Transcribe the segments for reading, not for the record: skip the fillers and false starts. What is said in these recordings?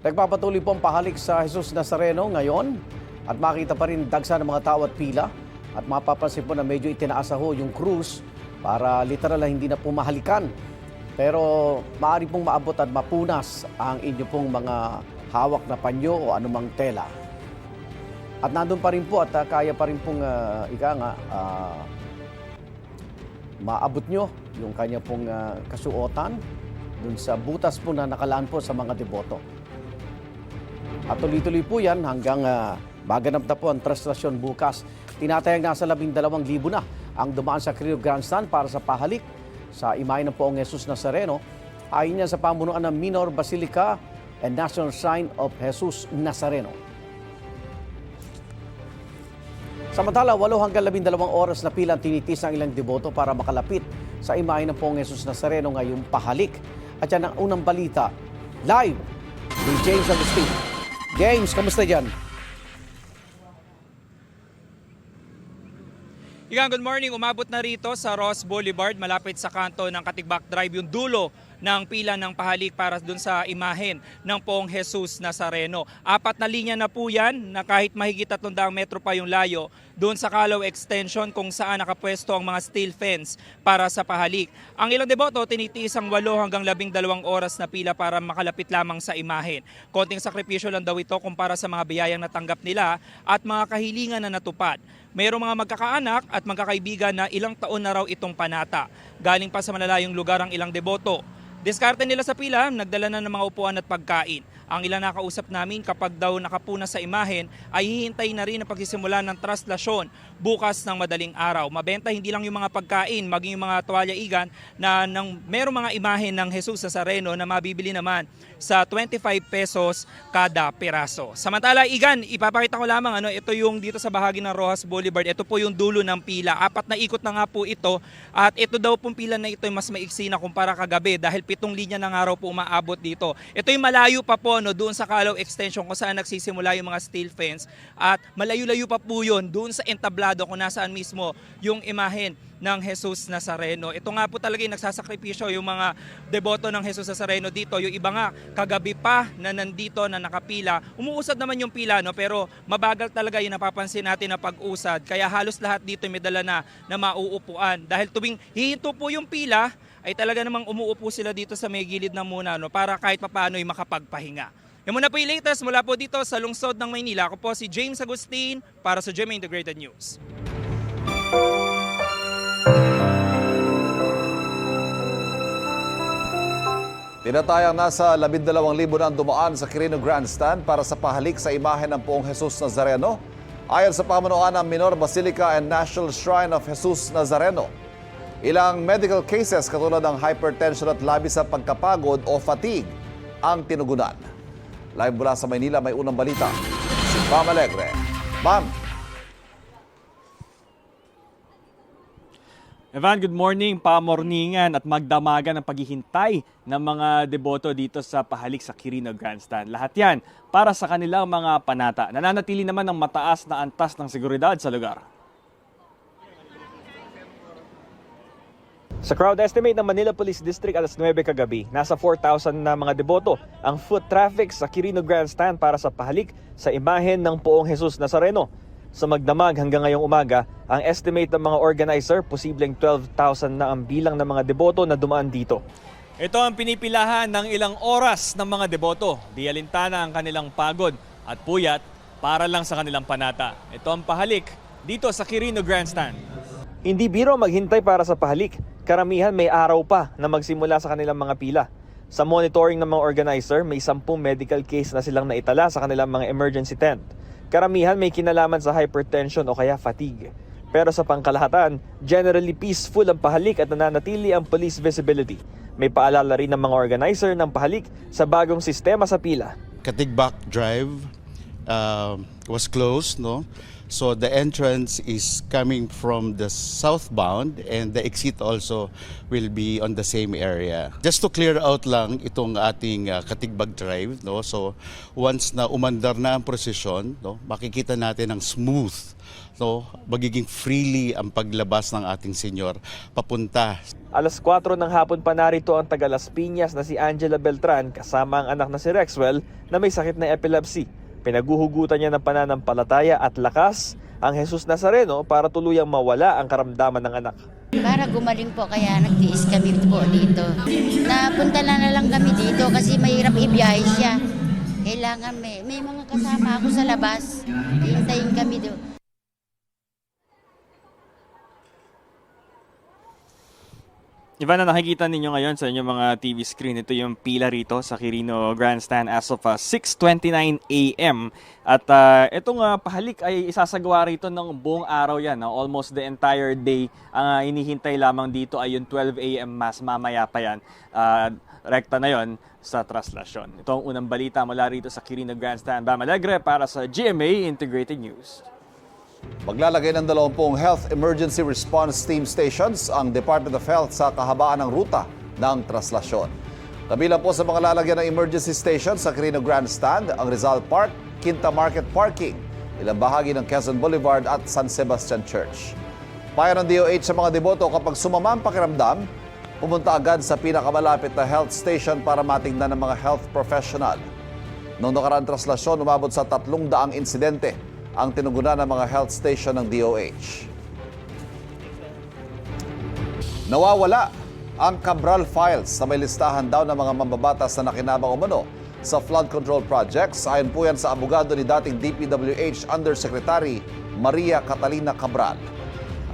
Nagpapatuloy po ang pahalik sa Jesus Nazareno ngayon at makita pa rin dagsa ng mga tao at pila at mapapansin po na medyo itinaasa ho yung krus para literal na hindi na po mahalikan. Pero maaari pong maabot at mapunas ang inyo pong mga hawak na panyo o anumang tela. At nandun pa rin po at kaya pa rin pong maabot nyo yung kanya pong kasuotan dun sa butas po na nakalaan po sa mga deboto. At tuloy-tuloy po yan hanggang maganap na po ang traslasyon bukas. Tinatayang nasa 12,000 na ang dumaan sa Quirino Grandstand para sa pahalik sa imahe ng Poong Jesus Nazareno. Ayon niya sa pamunuan ng Minor Basilica and National Shrine of Jesus Nazareno. Samantala, 8 hanggang 12 oras na pila ang tinitis ng ilang deboto para makalapit sa imahe ng Poong Jesus Nazareno ngayong pahalik. At yan ang unang balita, live ni James Agustin. James, kamusta dyan? Igang, good morning. Umabot na rito sa Ross Boulevard, malapit sa kanto ng Katigbak Drive, yung dulo ng pila ng pahalik para dun sa imahen ng Poong Jesus Nazareno. 4 na linya na po yan na kahit mahigit 300 metro pa yung layo doon sa Calao Extension kung saan nakapwesto ang mga steel fence para sa pahalik. Ang ilang deboto tinitiis ang 8 hanggang 12 oras na pila para makalapit lamang sa imahen. Konting sakripisyo lang daw ito kumpara sa mga biyayang natanggap nila at mga kahilingan na natupad. Mayroong mga magkakaanak at magkakaibigan na ilang taon na raw itong panata. Galing pa sa malalayong lugar ang ilang deboto. Diskarte nila sa pila, nagdala na ng mga upuan at pagkain. Ang ilang nakausap namin kapag daw nakapuna sa imahen ay hihintay na rin ang pagsisimula ng traslasyon bukas ng madaling araw. Mabenta hindi lang yung mga pagkain, maging yung mga tuwalya igan na merong mga imahen ng Jesus Nazareno na mabibili naman sa 25 pesos kada peraso. Samantala, igan, ipapakita ko lamang ito yung dito sa bahagi ng Rojas Boulevard. Ito po yung dulo ng pila. 4 na ikot na nga po ito at ito daw pong pila na ito ay mas maiksi na kumpara kagabi dahil 7 linya ng araw po umaabot dito. Ito yung malayo pa po doon sa Calao Extension kung saan nagsisimula yung mga steel fence at malayo-layo pa po yun doon sa entablado kung nasaan mismo yung imahen ng Jesus Nazareno. Ito nga po talaga yung nagsasakripisyo yung mga deboto ng Jesus Nazareno dito. Yung iba nga kagabi pa na nandito na nakapila. Umuusad naman yung pila pero mabagal talaga yung napapansin natin na pag-usad. Kaya halos lahat dito may dala na mauupuan. Dahil tuwing hihinto po yung pila, ay talaga namang umuupo sila dito sa may gilid ng muna para kahit papaano ay makapagpahinga. Yan muna po yung latest mula po dito sa lungsod ng Maynila. Ako po si James Agustin para sa GMA Integrated News. Tinatayang nasa 12,000 na dumaan sa Quirino Grandstand para sa pahalik sa imahe ng Poong Jesus Nazareno. Ayon sa pamunuan ng Minor Basilica and National Shrine of Jesus Nazareno, ilang medical cases katulad ng hypertension at labis sa pagkapagod o fatigue ang tinugunan. Live mula sa Maynila, may unang balita. Si Pam Alegre. Ma'am. Evan, good morning. Pamorningan at magdamagan ang paghihintay ng mga deboto dito sa pahalik sa Quirino Grandstand. Lahat yan para sa kanilang mga panata. Nananatili naman ng mataas na antas ng seguridad sa lugar. Sa crowd estimate ng Manila Police District alas 9 kagabi, nasa 4,000 na mga deboto ang foot traffic sa Quirino Grandstand para sa pahalik sa imahen ng Poong Jesus Nazareno. Sa magdamag hanggang ngayong umaga, ang estimate ng mga organizer, posibleng 12,000 na ang bilang ng mga deboto na dumaan dito. Ito ang pinipilahan ng ilang oras ng mga deboto. Di alintana ang kanilang pagod at puyat para lang sa kanilang panata. Ito ang pahalik dito sa Quirino Grandstand. Hindi biro maghintay para sa pahalik. Karamihan may araw pa na magsimula sa kanilang mga pila. Sa monitoring ng mga organizer, may 10 medical case na silang naitala sa kanilang mga emergency tent. Karamihan may kinalaman sa hypertension o kaya fatigue. Pero sa pangkalahatan, generally peaceful ang pahalik at nananatili ang police visibility. May paalala rin ng mga organizer ng pahalik sa bagong sistema sa pila. Katigbak Drive was closed, no? So the entrance is coming from the southbound and the exit also will be on the same area. Just to clear out lang itong ating Katigbag Drive, no? So once na umandar na ang prosesyon, no, makikita natin ang smooth, no, magiging freely ang paglabas ng ating senyor papunta. Alas 4 ng hapon pa narito ang taga Las Piñas na si Angela Beltran kasama ang anak na si Rexwell na may sakit na epilepsy. Pinaguhugutan niya ng pananampalataya at lakas ang Jesus Nazareno para tuluyang mawala ang karamdaman ng anak. Para gumaling po kaya nagtiis kami po dito. Napunta na lang kami dito kasi mahirap ibiyahe siya. Kailangan may mga kasama ako sa labas. Hintayin kami doon. Ivana, nakikita ninyo ngayon sa inyong mga TV screen, ito yung pila rito sa Quirino Grandstand as of 6:29 a.m. At itong pahalik ay isasagawa rito ng buong araw yan. Almost the entire day. Ang inihintay lamang dito ay yung 12 a.m. mass, mamaya pa yan. Rekta na yon sa traslasyon. Ito ang unang balita mula rito sa Quirino Grandstand. Bam Alegre para sa GMA Integrated News. Maglalagay ng 20 Health Emergency Response Team Stations ang Department of Health sa kahabaan ng ruta ng traslasyon. Kabilang po sa mga lalagyan ng emergency station sa Quirino Grandstand, ang Rizal Park, Quinta Market Parking, ilang bahagi ng Quezon Boulevard at San Sebastian Church. Payo ng DOH sa mga deboto kapag sumama ang pakiramdam, pumunta agad sa pinakamalapit na health station para matingnan ng mga health professional. Noong nakaraang traslasyon, umabot sa 300 insidente ang tinugunan ng mga health station ng DOH. Nawawala ang Cabral files sa may listahan daw ng mga mambabatas na nakinabang umano sa flood control projects. Ayon po yan sa abogado ni dating DPWH Undersecretary Maria Catalina Cabral.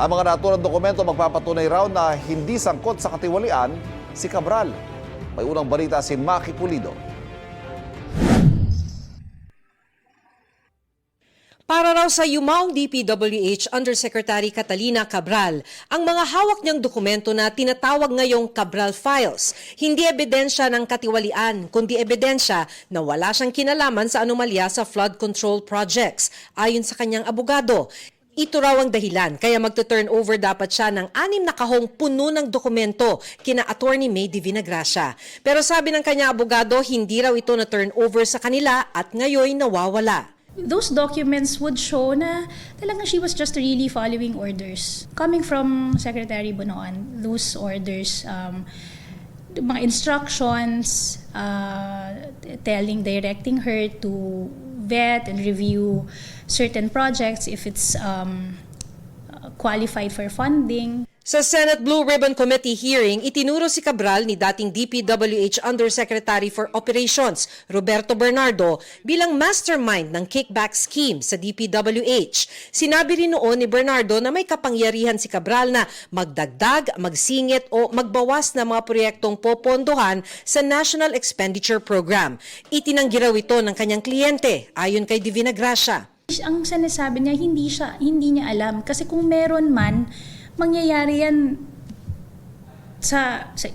Ang mga naturang dokumento magpapatunay raw na hindi sangkot sa katiwalian si Cabral. May unang balita si Maki Pulido. Para raw sa yumaong DPWH Undersecretary Catalina Cabral, ang mga hawak niyang dokumento na tinatawag ngayong Cabral Files, hindi ebidensya ng katiwalian, kundi ebidensya na wala siyang kinalaman sa anomalya sa flood control projects, ayon sa kanyang abogado. Ito raw ang dahilan kaya magto-turn over dapat siya ng 6 na kahong puno ng dokumento kina Attorney May Divina Gracia. Pero sabi ng kanyang abogado, hindi raw ito na turn over sa kanila at ngayon nawawala. Those documents would show na talagang she was just really following orders. Coming from Secretary Bonoan, those orders, mga instructions, directing her to vet and review certain projects if it's qualified for funding. Sa Senate Blue Ribbon Committee hearing, itinuro si Cabral ni dating DPWH Undersecretary for Operations, Roberto Bernardo, bilang mastermind ng kickback scheme sa DPWH. Sinabi rin noon ni Bernardo na may kapangyarihan si Cabral na magdagdag, magsingit o magbawas na mga proyektong popondohan sa National Expenditure Program. Itinanggi raw ito ng kanyang kliyente, ayon kay Divina Gracia. Ang sinasabi niya, hindi niya alam. Kasi kung meron man, mangyayari yan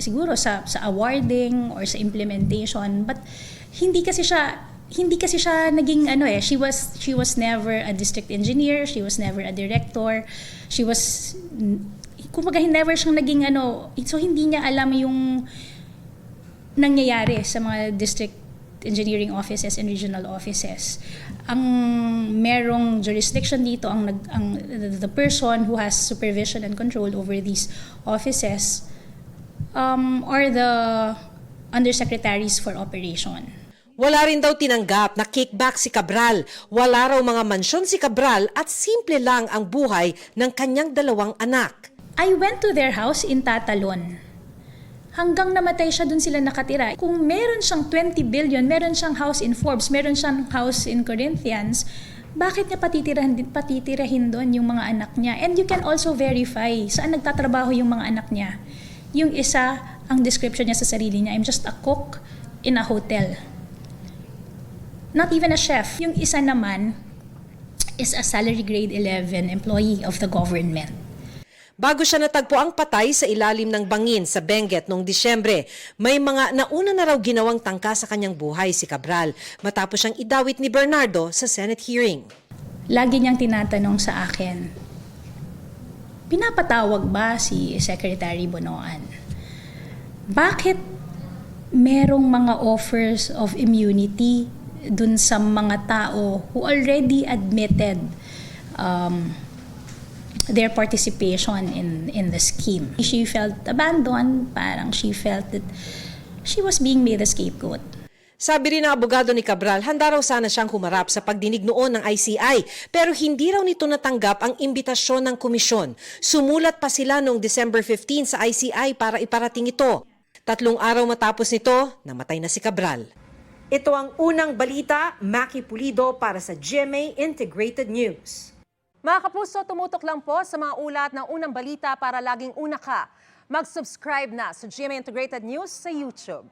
siguro sa awarding or sa implementation, but hindi kasi siya naging she was never a district engineer, she was never a director, kumbaga never siyang naging so hindi niya alam yung nangyayari sa mga district engineering offices and regional offices. Ang merong jurisdiction dito, the person who has supervision and control over these offices are the undersecretaries for operation. Wala rin daw tinanggap na kickback si Cabral. Wala raw mga mansyon si Cabral at simple lang ang buhay ng kanyang 2 anak. I went to their house in Tatalon. Hanggang namatay siya, dun sila nakatira. Kung meron siyang 20 billion, meron siyang house in Forbes, meron siyang house in Corinthians, bakit niya patitirahin doon yung mga anak niya? And you can also verify saan nagtatrabaho yung mga anak niya. Yung isa, ang description niya sa sarili niya, I'm just a cook in a hotel. Not even a chef. Yung isa naman is a salary grade 11 employee of the government. Bago siya natagpo ang patay sa ilalim ng bangin sa Benguet noong Disyembre, may mga nauna na raw ginawang tangka sa kanyang buhay si Cabral matapos siyang idawit ni Bernardo sa Senate hearing. Lagi niyang tinatanong sa akin, pinapatawag ba si Secretary Bonoan? Bakit merong mga offers of immunity dun sa mga tao who already admitted their participation in the scheme? She felt abandoned, parang she felt that she was being made a scapegoat. Sabi rin ng abogado ni Cabral, handa raw sana siyang humarap sa pagdinig noon ng ICI pero hindi raw nito natanggap ang imbitasyon ng komisyon. Sumulat pa sila noong December 15 sa ICI para iparating ito. 3 araw matapos nito, namatay na si Cabral. Ito ang unang balita, Maki Pulido para sa GMA Integrated News. Mga kapuso, tumutok lang po sa mga ulat ng unang balita para laging una ka. Mag-subscribe na sa GMA Integrated News sa YouTube.